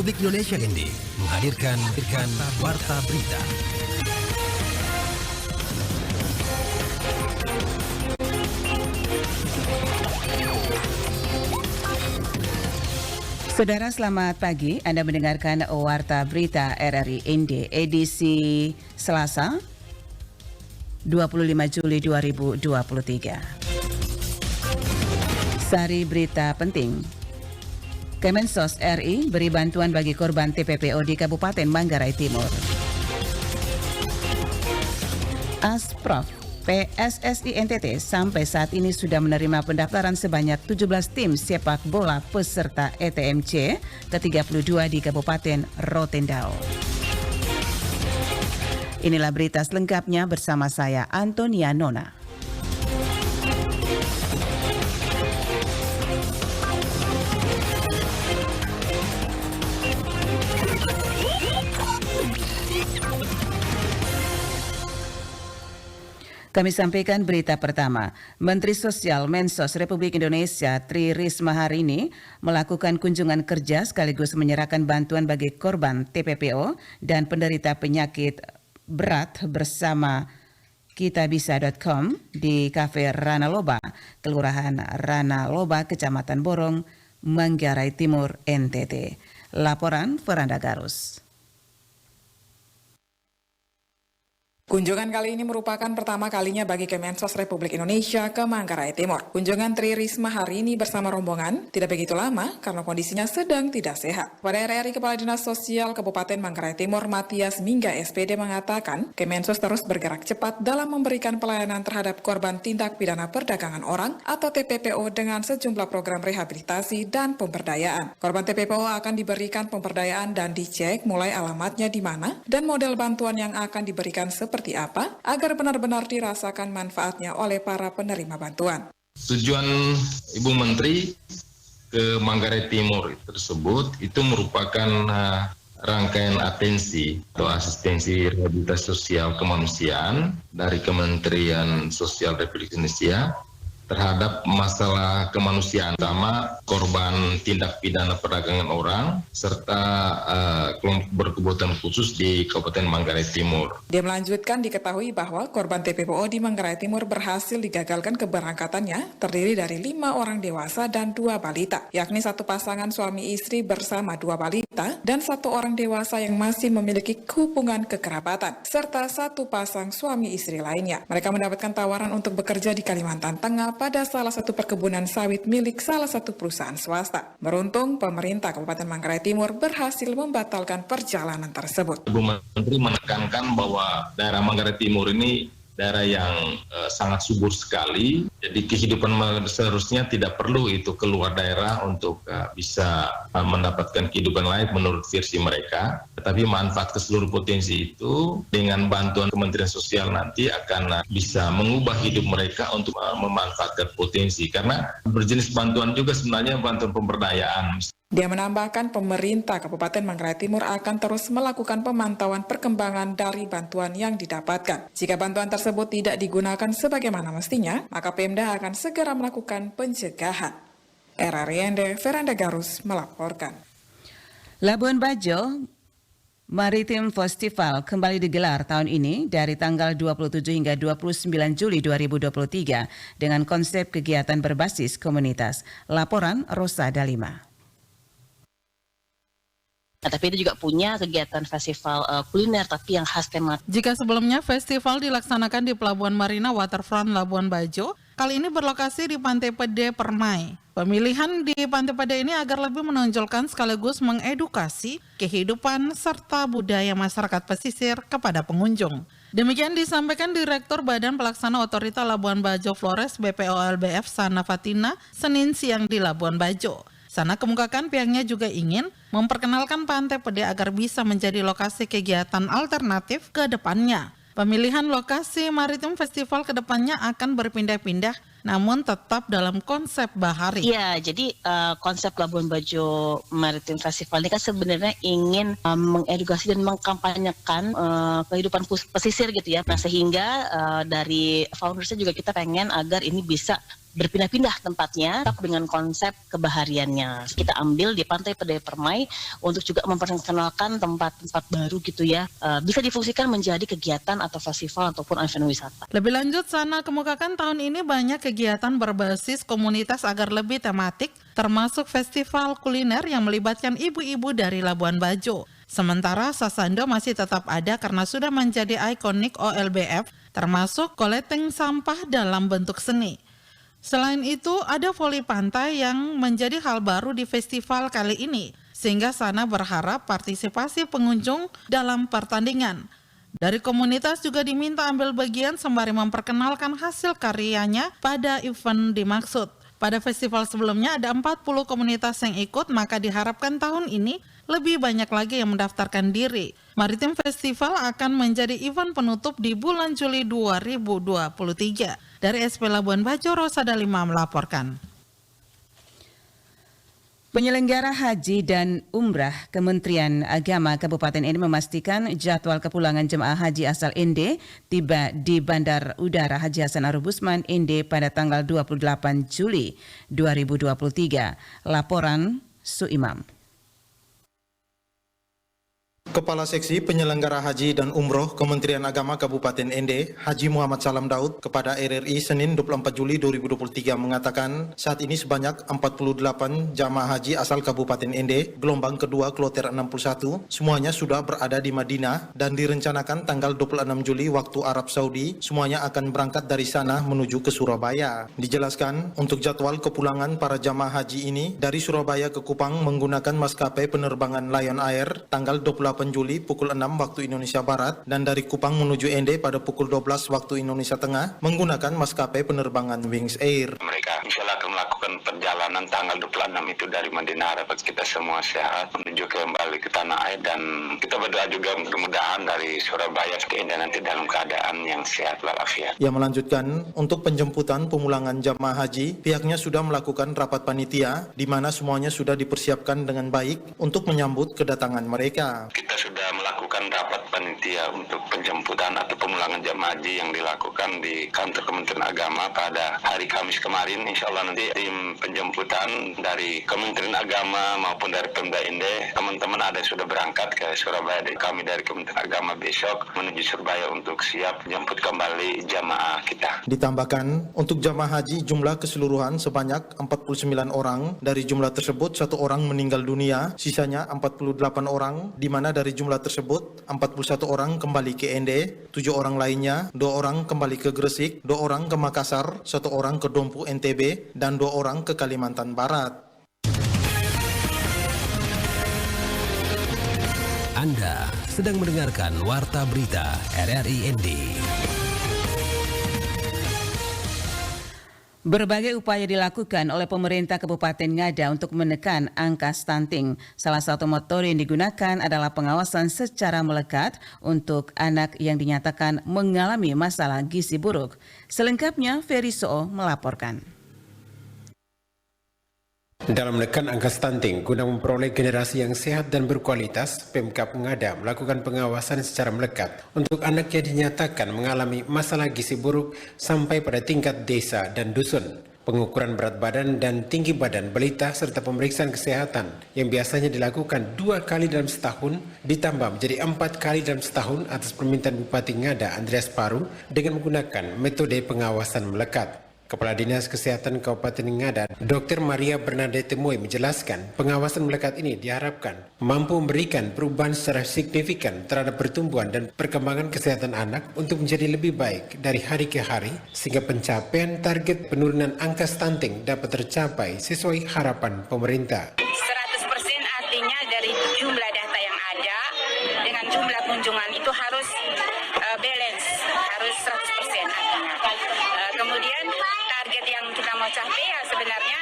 Republik Indonesia ND menghadirkan Warta Berita. Saudara, selamat pagi. Anda mendengarkan Warta Berita RRI ND edisi Selasa 25 Juli 2023. Sari berita penting. Kemensos RI beri bantuan bagi korban TPPO di Kabupaten Manggarai Timur. Asprof PSSI NTT sampai saat ini sudah menerima pendaftaran sebanyak 17 tim sepak bola peserta ETMC ke-32 di Kabupaten Rotendao. Inilah berita selengkapnya bersama saya, Antonia Nona. Kami sampaikan berita pertama. Menteri Sosial Mensos Republik Indonesia Tri Risma hari ini melakukan kunjungan kerja sekaligus menyerahkan bantuan bagi korban TPPO dan penderita penyakit berat bersama kitabisa.com di Kafe Rana Loba, Kelurahan Rana Loba, Kecamatan Borong, Manggarai Timur, NTT. Laporan Veranda Garus. Kunjungan kali ini merupakan pertama kalinya bagi Kemensos Republik Indonesia ke Manggarai Timur. Kunjungan Tri Risma hari ini bersama rombongan tidak begitu lama karena kondisinya sedang tidak sehat. Pada RRI Kepala Dinas Sosial Kabupaten Manggarai Timur Matias Mingga SPD mengatakan, Kemensos terus bergerak cepat dalam memberikan pelayanan terhadap korban tindak pidana perdagangan orang atau TPPO dengan sejumlah program rehabilitasi dan pemberdayaan. Korban TPPO akan diberikan pemberdayaan dan dicek mulai alamatnya di mana dan model bantuan yang akan diberikan seperti apa agar benar-benar dirasakan manfaatnya oleh para penerima bantuan. Tujuan Ibu Menteri ke Manggarai Timur tersebut itu merupakan rangkaian atensi atau asistensi rehabilitasi sosial kemanusiaan dari Kementerian Sosial Republik Indonesia terhadap masalah kemanusiaan, terutama korban tindak pidana perdagangan orang serta kelompok berkebutuhan khusus di Kabupaten Manggarai Timur. Dia melanjutkan, diketahui bahwa korban TPPO di Manggarai Timur berhasil digagalkan keberangkatannya terdiri dari 5 orang dewasa dan 2 balita, yakni 1 pasangan suami istri bersama 2 balita dan 1 orang dewasa yang masih memiliki hubungan kekerabatan serta 1 pasang suami istri lainnya. Mereka mendapatkan tawaran untuk bekerja di Kalimantan Tengah pada salah satu perkebunan sawit milik salah satu perusahaan swasta. Beruntung, pemerintah Kabupaten Manggarai Timur berhasil membatalkan perjalanan tersebut. Ibu Menteri menekankan bahwa daerah Manggarai Timur ini daerah yang sangat subur sekali, jadi kehidupan seharusnya tidak perlu itu keluar daerah untuk bisa mendapatkan kehidupan layak menurut versi mereka, tetapi manfaat ke seluruh potensi itu dengan bantuan Kementerian Sosial nanti akan bisa mengubah hidup mereka untuk memanfaatkan potensi, karena berjenis bantuan juga sebenarnya bantuan pemberdayaan. Dia menambahkan pemerintah Kabupaten Manggarai Timur akan terus melakukan pemantauan perkembangan dari bantuan yang didapatkan. Jika bantuan tersebut tidak digunakan sebagaimana mestinya, maka Pemda akan segera melakukan pencegahan. RRI ND Veranda Garus melaporkan. Labuan Bajo Maritim Festival kembali digelar tahun ini dari tanggal 27 hingga 29 Juli 2023 dengan konsep kegiatan berbasis komunitas. Laporan Rosa Dalima. Nah, tapi dia juga punya kegiatan festival kuliner tapi yang khas tematik. Jika sebelumnya festival dilaksanakan di Pelabuhan Marina Waterfront Labuan Bajo, kali ini berlokasi di Pantai Pede Permai. Pemilihan di Pantai Pede ini agar lebih menonjolkan sekaligus mengedukasi kehidupan serta budaya masyarakat pesisir kepada pengunjung. Demikian disampaikan Direktur Badan Pelaksana Otorita Labuan Bajo Flores BPOLBF Sana Fatina Senin siang di Labuan Bajo. Sana kemukakan pihaknya juga ingin memperkenalkan Pantai Pede agar bisa menjadi lokasi kegiatan alternatif ke depannya. Pemilihan lokasi Maritim Festival ke depannya akan berpindah-pindah namun tetap dalam konsep bahari. Iya, jadi konsep Labuan Bajo Maritim Festival ini kan sebenarnya ingin mengedukasi dan mengkampanyekan kehidupan pesisir gitu ya. Nah, sehingga dari foundersnya juga kita pengen agar ini bisa berpindah-pindah tempatnya dengan konsep kebahariannya. Kita ambil di Pantai Pede Permai untuk juga memperkenalkan tempat-tempat baru gitu ya. Bisa difungsikan menjadi kegiatan atau festival ataupun event wisata. Lebih lanjut, Sana kemukakan tahun ini banyak kegiatan berbasis komunitas agar lebih tematik, termasuk festival kuliner yang melibatkan ibu-ibu dari Labuan Bajo. Sementara Sasando masih tetap ada karena sudah menjadi ikonik OLBF, termasuk koleting sampah dalam bentuk seni. Selain itu, ada voli pantai yang menjadi hal baru di festival kali ini, sehingga Sana berharap partisipasi pengunjung dalam pertandingan. Dari komunitas juga diminta ambil bagian sembari memperkenalkan hasil karyanya pada event dimaksud. Pada festival sebelumnya ada 40 komunitas yang ikut, maka diharapkan tahun ini lebih banyak lagi yang mendaftarkan diri. Maritim Festival akan menjadi event penutup di bulan Juli 2023. Dari SP Labuan Bajo, Rosada Lima melaporkan. Penyelenggara Haji dan Umrah Kementerian Agama Kabupaten ini memastikan jadwal kepulangan jemaah haji asal Ende tiba di Bandar Udara Haji Hasan Arubusman Ende pada tanggal 28 Juli 2023. Laporan Suimam. Kepala Seksi Penyelenggara Haji dan Umroh Kementerian Agama Kabupaten Ende, Haji Muhammad Salam Daud, kepada RRI Senin 24 Juli 2023 mengatakan saat ini sebanyak 48 jamaah haji asal Kabupaten Ende, gelombang kedua kloter 61, semuanya sudah berada di Madinah dan direncanakan tanggal 26 Juli waktu Arab Saudi, semuanya akan berangkat dari sana menuju ke Surabaya. Dijelaskan, untuk jadwal kepulangan para jamaah haji ini dari Surabaya ke Kupang menggunakan maskapai penerbangan Lion Air tanggal 28 Juli pukul 6 waktu Indonesia Barat dan dari Kupang menuju Ende pada pukul 12 waktu Indonesia Tengah menggunakan maskapai penerbangan Wings Air. Mereka insya Allah akan melakukan perjalanan tanggal 26 itu dari Madinah, dapat kita semua sehat menuju kembali ke tanah air, dan kita berdoa juga mudah-mudahan dari Surabaya ke Ende nanti dalam keadaan yang sehat walafiat. Ia melanjutkan, untuk penjemputan pemulangan jamaah haji, pihaknya sudah melakukan rapat panitia di mana semuanya sudah dipersiapkan dengan baik untuk menyambut kedatangan mereka. Kita sudah melakukan rapat panitia untuk penjemputan atau pemulangan jamaah haji yang dilakukan di kantor Kementerian Agama pada hari Kamis kemarin. Insya Allah nanti tim penjemputan dari Kementerian Agama maupun dari Pemda Ende, teman-teman ada yang sudah berangkat ke Surabaya. Kami dari Kementerian Agama besok menuju Surabaya untuk siap jemput kembali jamaah kita. Ditambahkan, untuk jamaah haji jumlah keseluruhan sebanyak 49 orang. Dari jumlah tersebut, 1 orang meninggal dunia, sisanya 48 orang, di mana dari jumlah tersebut 41 orang kembali ke Ende, 7 orang lainnya, 2 orang kembali ke Gresik, 2 orang ke Makassar, 1 orang ke Dompu NTB, dan 2 orang ke Kalimantan Barat. Anda sedang mendengarkan Warta Berita RRI ND. Berbagai upaya dilakukan oleh pemerintah Kabupaten Ngada untuk menekan angka stunting. Salah satu motor yang digunakan adalah pengawasan secara melekat untuk anak yang dinyatakan mengalami masalah gizi buruk. Selengkapnya, Ferry Soo melaporkan. Dalam menekan angka stunting guna memperoleh generasi yang sehat dan berkualitas, Pemkab Ngada melakukan pengawasan secara melekat untuk anak yang dinyatakan mengalami masalah gizi buruk sampai pada tingkat desa dan dusun. Pengukuran berat badan dan tinggi badan balita serta pemeriksaan kesehatan yang biasanya dilakukan 2 kali dalam setahun ditambah menjadi 4 kali dalam setahun atas permintaan Bupati Ngada Andreas Paru dengan menggunakan metode pengawasan melekat. Kepala Dinas Kesehatan Kabupaten Ngada, Dr. Maria Bernadette Moy menjelaskan pengawasan melekat ini diharapkan mampu memberikan perubahan secara signifikan terhadap pertumbuhan dan perkembangan kesehatan anak untuk menjadi lebih baik dari hari ke hari sehingga pencapaian target penurunan angka stunting dapat tercapai sesuai harapan pemerintah. 100% artinya dari jumlah data yang ada dengan jumlah kunjungan itu harus balance, harus 100% artinya. Kemudian target yang kita mau capai ya sebenarnya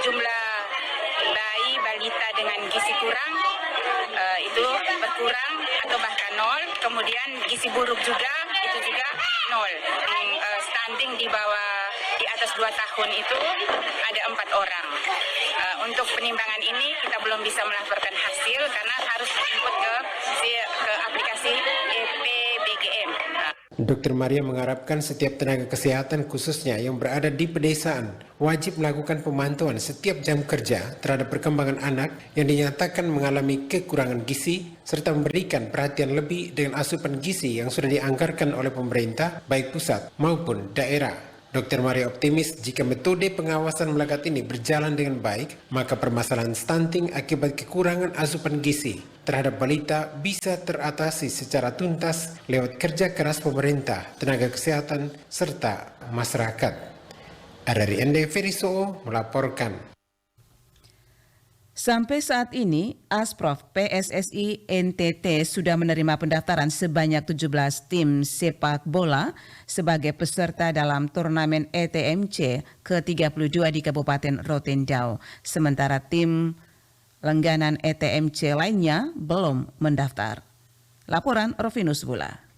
jumlah bayi balita dengan gizi kurang itu berkurang atau bahkan 0. Kemudian gizi buruk juga itu juga 0. Stunting di bawah di atas 2 tahun itu ada 4 orang. Untuk penimbangan ini kita belum bisa melaporkan hasil karena harus input ke aplikasi EPBGM. Dr. Maria mengharapkan setiap tenaga kesehatan khususnya yang berada di pedesaan wajib melakukan pemantauan setiap jam kerja terhadap perkembangan anak yang dinyatakan mengalami kekurangan gizi serta memberikan perhatian lebih dengan asupan gizi yang sudah dianggarkan oleh pemerintah baik pusat maupun daerah. Dr. Maria optimis jika metode pengawasan melekat ini berjalan dengan baik, maka permasalahan stunting akibat kekurangan asupan gizi terhadap balita bisa teratasi secara tuntas lewat kerja keras pemerintah, tenaga kesehatan, serta masyarakat. RRI ND Feriso melaporkan. Sampai saat ini, Asprof PSSI NTT sudah menerima pendaftaran sebanyak 17 tim sepak bola sebagai peserta dalam turnamen ETMC ke-32 di Kabupaten Rotendao. Sementara tim langganan ETMC lainnya belum mendaftar. Laporan Rovinus Bula.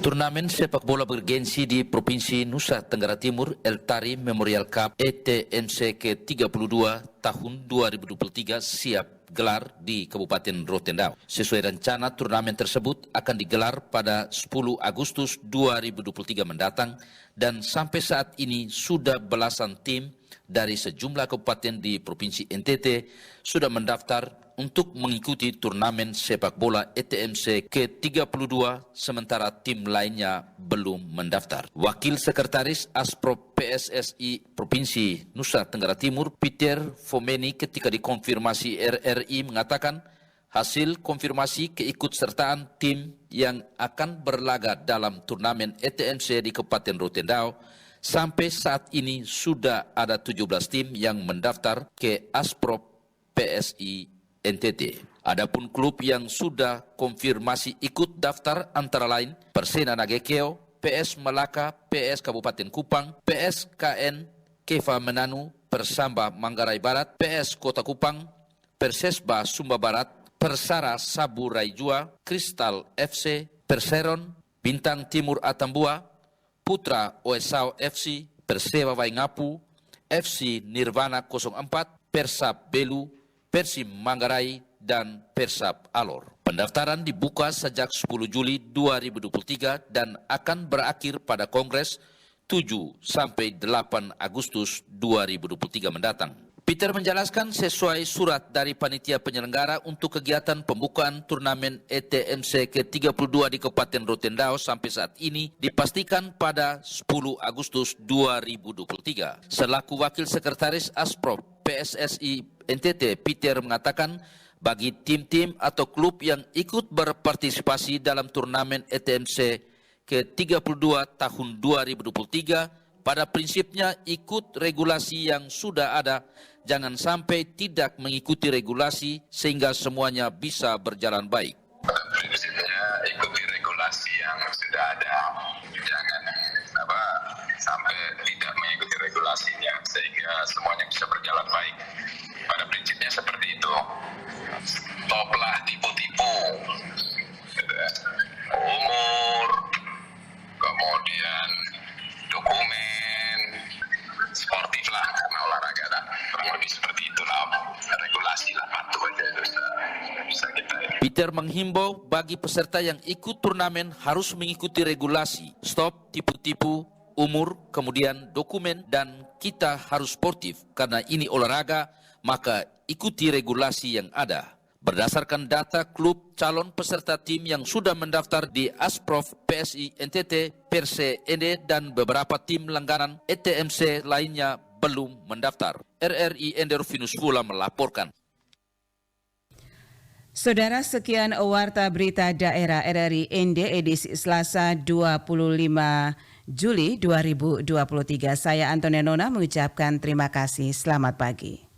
Turnamen sepak bola bergensi di Provinsi Nusa Tenggara Timur El Tari Memorial Cup ETMC ke-32 tahun 2023 siap gelar di Kabupaten Rotendao. Sesuai rencana, turnamen tersebut akan digelar pada 10 Agustus 2023 mendatang dan sampai saat ini sudah belasan tim dari sejumlah kabupaten di Provinsi NTT sudah mendaftar untuk mengikuti turnamen sepak bola ETMC ke-32 sementara tim lainnya belum mendaftar. Wakil Sekretaris Asprop PSSI Provinsi Nusa Tenggara Timur Peter Fomeni ketika dikonfirmasi RRI mengatakan hasil konfirmasi keikutsertaan tim yang akan berlaga dalam turnamen ETMC di Kabupaten Rotendao sampai saat ini sudah ada 17 tim yang mendaftar ke Asprop PSI NTT. Adapun klub yang sudah konfirmasi ikut daftar antara lain Persena Nagekeo, PS Melaka, PS Kabupaten Kupang, PSKN Keva Menanu, Persamba Manggarai Barat, PS Kota Kupang, Persesba Sumba Barat, Persara Saburai Jua, Kristal FC, Perseron, Bintang Timur Atambua, Putra Oesau FC, Persewa Waingapu, FC Nirvana 04, Persab Belu, Persib Manggarai, dan Persab Alor. Pendaftaran dibuka sejak 10 Juli 2023 dan akan berakhir pada Kongres 7 sampai 8 Agustus 2023 mendatang. Peter menjelaskan sesuai surat dari panitia penyelenggara untuk kegiatan pembukaan turnamen ETMC ke-32 di Kabupaten Rotendao sampai saat ini dipastikan pada 10 Agustus 2023. Selaku Wakil Sekretaris Asprop PSSI NTT, Peter mengatakan bagi tim-tim atau klub yang ikut berpartisipasi dalam turnamen ETMC ke-32 tahun 2023 pada prinsipnya ikut regulasi yang sudah ada, jangan sampai tidak mengikuti regulasi sehingga semuanya bisa berjalan baik. Pada prinsipnya ikuti regulasi yang sudah ada, jangan sampai tidak mengikuti regulasinya sehingga semuanya bisa berjalan baik. Pada prinsipnya seperti itu. Stoplah tipu-tipu. Umur, kemudian dokumen, sportif lah karena olahraga lah. Kurang lebih seperti itulah. Regulasi lah, patuh aja bisa kita. Peter menghimbau bagi peserta yang ikut turnamen harus mengikuti regulasi. Stop tipu-tipu, umur, kemudian dokumen, dan kita harus sportif karena ini olahraga, maka ikuti regulasi yang ada. Berdasarkan data klub calon peserta tim yang sudah mendaftar di Asprof PSI NTT, Perse ND, dan beberapa tim langganan ETMC lainnya belum mendaftar. RRI Rovinus Bula melaporkan. Saudara, sekian Warta Berita Daerah RRI ND edisi Selasa 25 Juli 2023. Saya Antonia Nona mengucapkan terima kasih. Selamat pagi.